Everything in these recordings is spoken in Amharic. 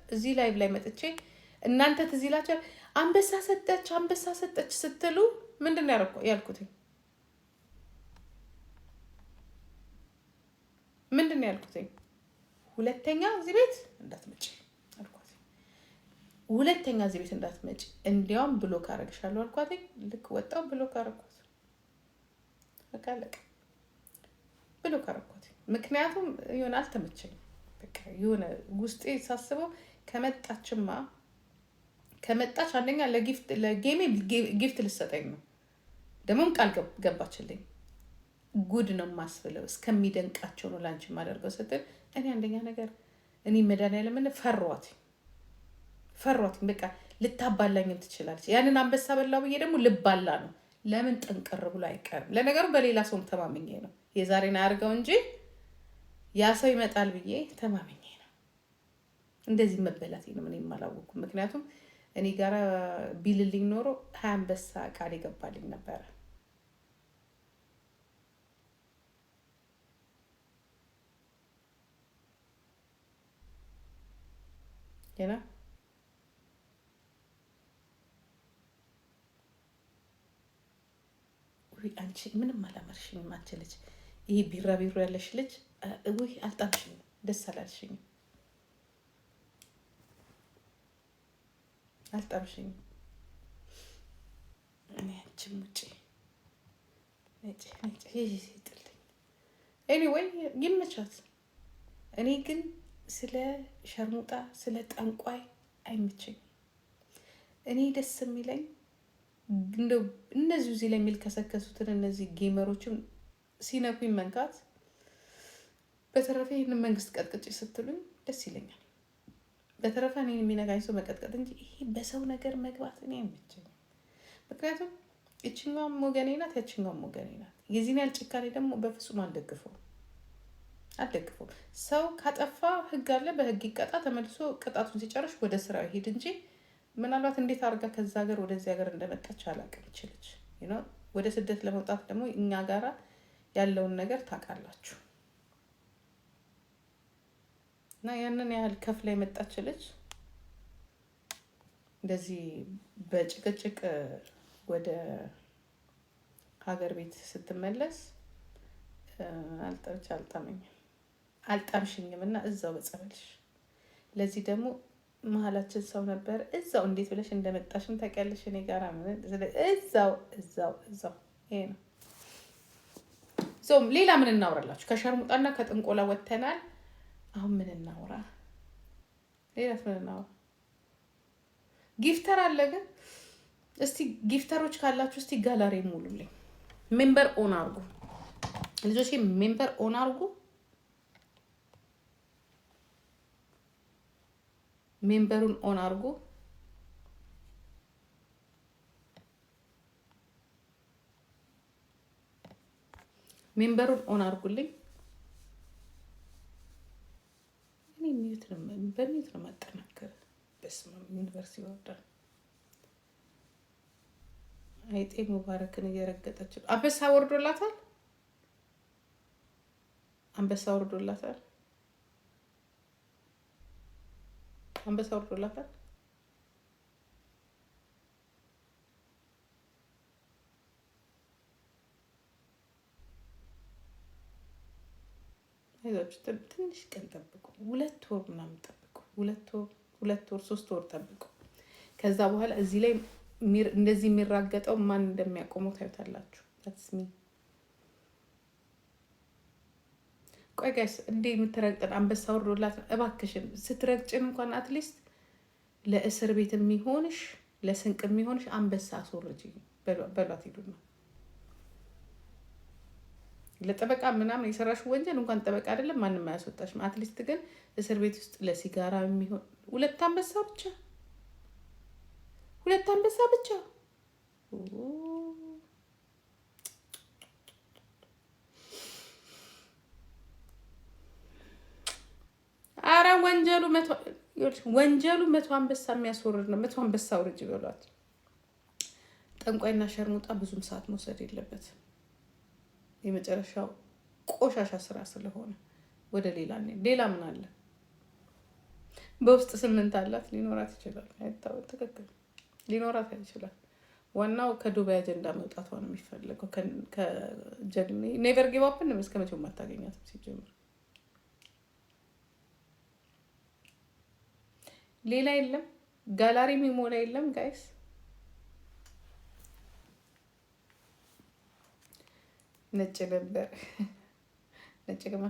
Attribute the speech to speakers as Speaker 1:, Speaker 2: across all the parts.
Speaker 1: እዚህ ላይ መጥቼ እናንተ ትዝ ይላችኋል አንበሳ ሰጠች ስትሉ ምንድን ነው ያልኩት? ምንድን ነው ያልኩት? ሁለተኛ እዚህ ቤት እንዳትመጪ አልኳት። ሁለተኛ እዚህ ቤት እንዳትመጪ፣ እንዲያውም ብሎክ አደርግሻለሁ አልኳት። ልክ ወጣው ብሎክ አደረኳት። በቃ አለቀ። ብሎክ አደረኳት። ምክንያቱም የሆነ አልተመቸኝም። በቃ የሆነ ውስጤ ሳስበው ከመጣች አንደኛ ለጌሜ ጊፍት ልሰጠኝ ነው። ደግሞም ቃል ገባችልኝ። ጉድ ነው የማስብለው፣ እስከሚደንቃቸው ነው ላንቺ የማደርገው ስትል እኔ አንደኛ ነገር እኔ መድኃኒዓለምን ፈሯት። በቃ ልታባላኝም ትችላለች። ያንን አንበሳ በላው ብዬ ደግሞ ልባላ ነው። ለምን ጥንቅር ብሎ አይቀርም። ለነገሩ በሌላ ሰውም ተማምኜ ነው የዛሬን አያርገው እንጂ ያ ሰው ይመጣል ብዬ ተማምኜ ነው። እንደዚህ መበላት ነው ምን የማላወኩም። ምክንያቱም እኔ ጋራ ቢልልኝ ኖሮ 20 አንበሳ ቃል ይገባልኝ ነበረ። ገና አንቺ ምንም አላመርሽኝም። አንቺ ልጅ ይሄ ቢራቢሮ ያለሽ ልጅ ውይ አልጣምሽኝም፣ ደስ አላልሽኝም፣ አልጣምሽኝም። እኔ አንቺም ውጪ ጥልኝ። ኤኒዌይ ይመቻት። እኔ ግን ስለ ሸርሙጣ ስለ ጠንቋይ አይመቸኝም። እኔ ደስ የሚለኝ እንደው እነዚህ እዚህ ላይ የሚልከሰከሱትን እነዚህ ጌመሮችን ሲነኩኝ መንካት። በተረፈ ይህንን መንግስት ቀጥቅጭ ስትሉኝ ደስ ይለኛል። በተረፈ እኔን የሚነካኝ ሰው መቀጥቀጥ እንጂ ይሄ በሰው ነገር መግባት እኔ አይመቸኝም። ምክንያቱም ይችኛውም ወገኔ ናት፣ ያችኛውም ወገኔ ናት። የዚህን ያህል ጭካኔ ደግሞ በፍጹም አልደግፈውም። ሰው ካጠፋ ህግ አለ፣ በህግ ይቀጣ። ተመልሶ ቅጣቱን ሲጨርሽ ወደ ስራ ይሄድ እንጂ ምናልባት እንዴት አድርጋ ከዛ ሀገር ወደዚህ ሀገር እንደመጣች አላውቅም። ይችልች ወደ ስደት ለመውጣት ደግሞ እኛ ጋራ ያለውን ነገር ታውቃላችሁ። እና ያንን ያህል ከፍ ላይ መጣች ልጅ እንደዚህ በጭቅጭቅ ወደ ሀገር ቤት ስትመለስ አልጣምሽኝም እና እዛው በጸበልሽ። ለዚህ ደግሞ መሀላችን ሰው ነበር። እዛው እንዴት ብለሽ እንደመጣሽም ታውቂያለሽ። እኔ ጋራ እዛው ይሄ ነው። ሌላ ምን እናውራላችሁ? ከሸርሙጣና ከጥንቆላ ወተናል። አሁን ምን እናውራ? ሌላስ ምን እናውራ? ጊፍተር አለ ግን እስቲ ጊፍተሮች ካላችሁ እስቲ ጋላሪ ሙሉልኝ። ሜምበር ኦን አርጉ ልጆቼ፣ ሜምበር ኦን አርጉ። ሜምበሩን ኦን አርጉ። ሜምበሩን ኦን አርጉልኝ። እኔ በሚዩት ነው ማጠናከር። በስመ አብ ዩኒቨርሲቲ ይወርዳል። አይጤ ሙባረክን እየረገጠች ነው። አንበሳ ወርዶላታል። አንበሳ ወርዶላታል። አይዛችሁ ትንሽ ቀን ጠብቁ። 2 ወር ምናምን ጠብቁ። 2 ወር 3 ወር ጠብቁ። ከዛ በኋላ እዚህ ላይ እንደዚህ የሚራገጠው ማን እንደሚያቆመው ታዩታላችሁ። ታስሚ ቆይ ጋይስ፣ እንዴ የምትረግጠን አንበሳ ወርዶላት። እባክሽን ስትረግጭን እንኳን አትሊስት ለእስር ቤት የሚሆንሽ ለስንቅ የሚሆንሽ አንበሳ አስወርጂ በሏት። ሄዱ ነው ለጠበቃ ምናምን የሰራሽ ወንጀል እንኳን ጠበቃ አይደለም ማንም አያስወጣሽም። አትሊስት ግን እስር ቤት ውስጥ ለሲጋራ የሚሆን 2 አንበሳ ብቻ 2 አንበሳ ብቻ። አረ ወንጀሉ 100 አንበሳ የሚያስወርድ ነው። 100 አንበሳ አውርጅ በሏት። ጠንቋይና ሸርሙጣ ብዙም ሰዓት መውሰድ የለበትም። የመጨረሻው ቆሻሻ ስራ ስለሆነ ወደ ሌላ ምን አለ? በውስጥ 8 አላት ሊኖራት ይችላል። አይታወቅ ትክክል ሊኖራት ይችላል። ዋናው ከዱባይ አጀንዳ መውጣቷ ነው የሚፈልገው። ከጀርመኒ ኔቨር ጊቭ አፕ ነው። እስከ መቼው ማታገኛት ሲጀምር ሌላ የለም። ጋላሪ የሚሞላ የለም ጋይስ። ነጭ ነበር ነጭ ግማ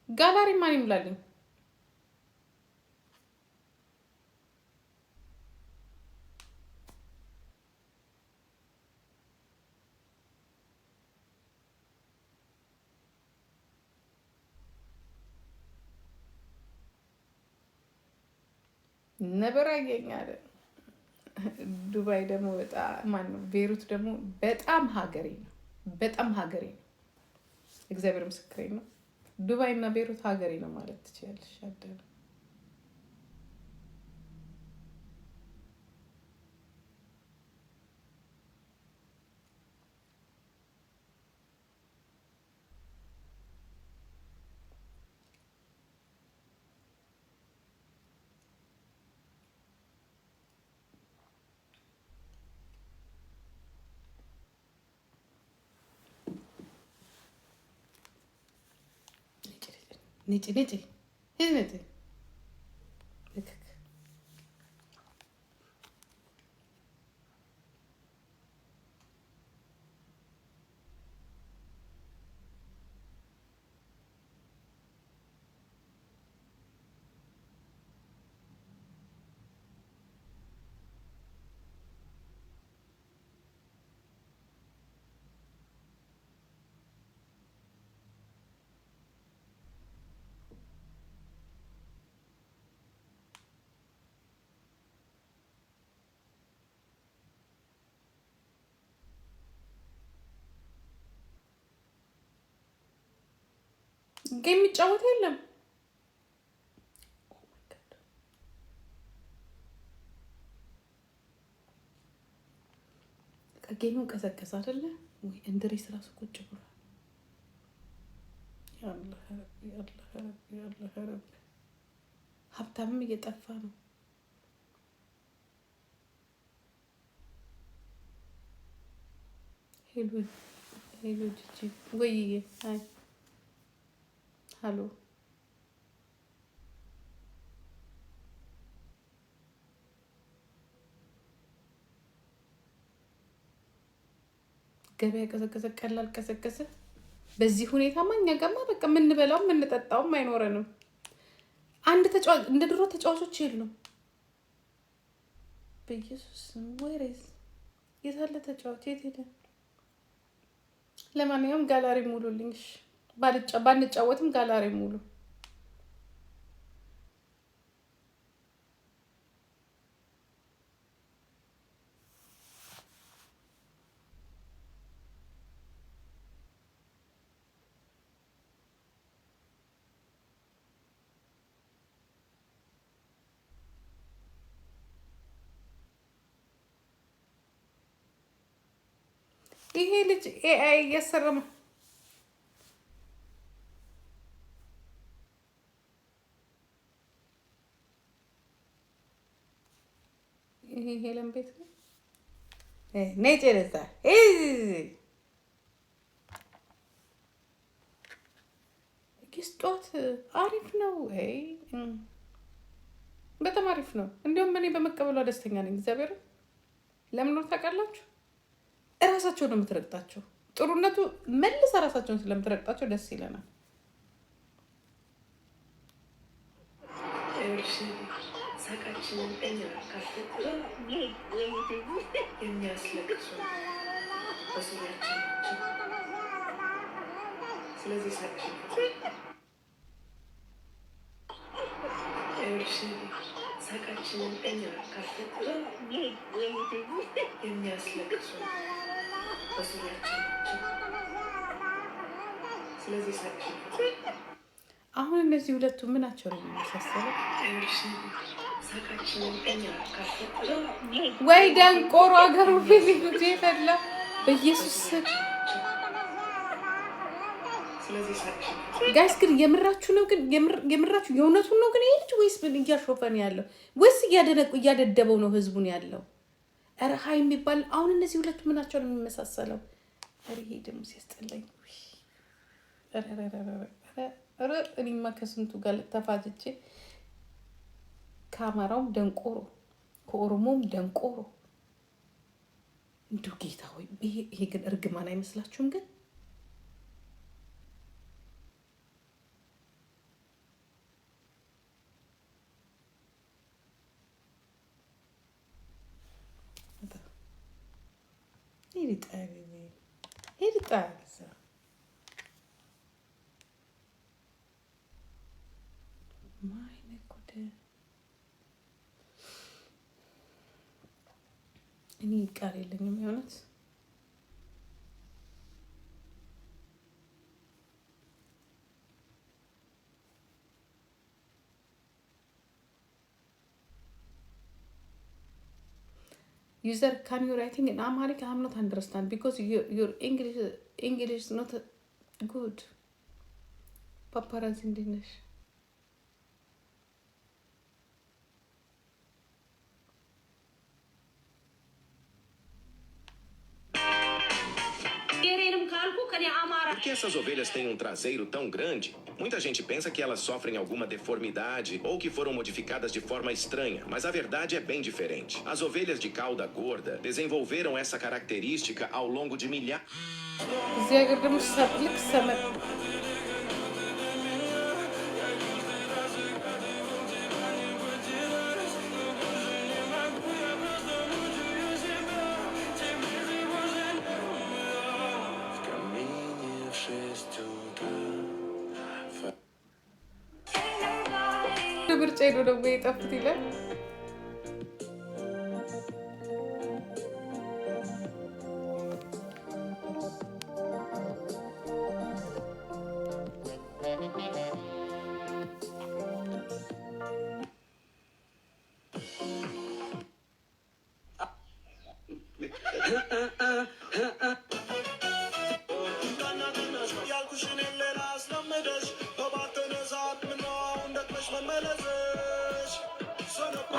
Speaker 1: ጋላሪ ማን ይምላልኝ? ነበር ያገኛል። ዱባይ ደግሞ በጣም ማን ነው? ቤሩት ደግሞ በጣም ሀገሬ ነው። በጣም ሀገሬ ነው። እግዚአብሔር ምስክሬ ነው። ዱባይ እና ቤሩት ሀገሬ ነው ማለት ትችያለሽ። አደረ ነጭ ነጭ ነጭ ጌም የሚጫወት የለም። ጌሙን ቀዘቀዘ አይደለ ወይ? እንድሪስ ራሱ ቁጭ ብሏል። ሀብታምም እየጠፋ ነው። ሄሎ ሄሎ ጂጂ ወይ አይ ሀሎ ገበያ ቀዘቀዘ፣ ቀላል ቀዘቀዘ። በዚህ ሁኔታ ማኛ ጋማ በቃ የምንበላው የምንጠጣውም አይኖረንም። አንድ ተጫዋች እንደ ድሮ ተጫዋቾች የሉም። በኢየሱስ ወይሬስ የታለ ተጫዋች? የት ሄደ? ለማንኛውም ጋላሪ ሙሉልኝ። ባንጫወትም ጋላሪ ሙሉ። ይሄ ልጅ ኤአይ እያሰራ ነው። ይሄ ሄለን ቤት ነው። ነጭ ረዛ ጊስጧት አሪፍ ነው። በጣም አሪፍ ነው። እንዲሁም እኔ በመቀበሏ ደስተኛ ነኝ። እግዚአብሔር ለምን ታውቃላችሁ? እራሳቸው ነው የምትረግጣቸው። ጥሩነቱ መልስ እራሳቸውን ስለምትረግጣቸው ደስ ይለናል። ሳቃችንን እኛ ካፈጥረ የሚያስለቅሱ ስለዚህ አሁን እነዚህ ሁለቱ ምናቸው ነው የሚመሳሰለው? ወይ ደንቆሮ ሀገሩ ፊልም ፈላ በኢየሱስ ጋይስ ግን የምራችሁ ነው? ግን የምራችሁ የእውነቱን ነው? ግን ይሄ ልጅ ወይስ ምን እያሾፈን ያለው ወይስ እያደደበው ነው ህዝቡን ያለው? ኧረ ሀይ የሚባል አሁን እነዚህ ሁለቱ ምናቸው ነው የሚመሳሰለው? ኧረ ይሄ ደግሞ ሲያስጠላኝ። ኧረ እኔማ ከስንቱ ጋር ተፋጅቼ ከአማራውም ደንቆሮ ከኦሮሞም ደንቆሮ እንዱ ጌታ ሆይ ይሄ ግን እርግማን አይመስላችሁም? ግን እኔ ቃል የለኝም የሆነት user can you writing in Amharic? I'm not understand because your English is not good. Paparazzi እንዴት
Speaker 2: Por que essas ovelhas têm um traseiro tão grande? Muita gente pensa que elas sofrem alguma deformidade ou que foram modificadas de forma estranha, mas a verdade é bem diferente. As ovelhas de cauda gorda desenvolveram essa característica ao longo de milhares.
Speaker 1: ምርጫ ሄዶ ደግሞ የጠፉት ይላል።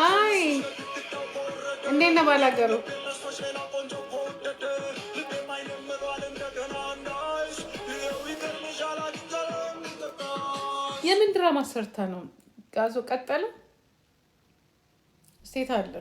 Speaker 1: አይ እንዴት ነው ባላገሩ? የምን ድራማ ሰርታ ነው? ጋዞ ቀጠለ ሴት አለ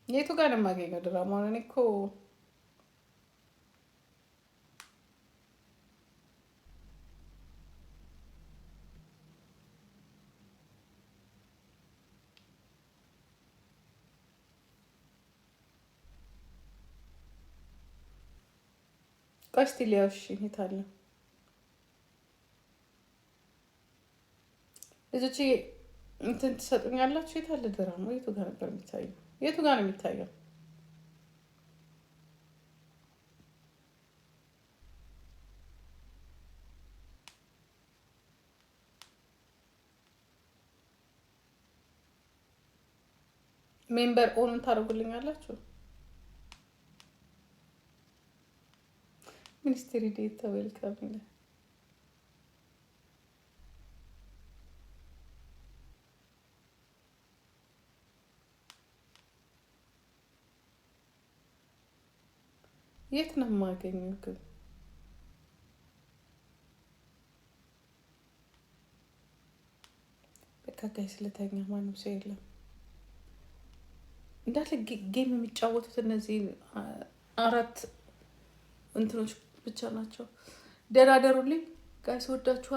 Speaker 1: የቱ ጋር ነው የማገኘው ድራማውን? እኔ እኮ ቀስቲ ሊያውሽ የት አለ? ልጆች እንትን ትሰጡኛላችሁ? የት አለ ድራማው? የቱ ጋር ነበር የሚታየው? የቱ ጋር ነው የሚታየው? ሜምበር ኦን ታደርጉልኛላችሁ? ሚኒስትሪ ዴታ ዌልካም ይላል። የት ነው የማገኘው ግን? በቃ ጋይ ስለተኛ ማንም ሰው የለም እንዳለ ጌም የሚጫወቱት እነዚህ 4 እንትኖች ብቻ ናቸው። ደራደሩልኝ ጋይስ፣ ወዳችኋል።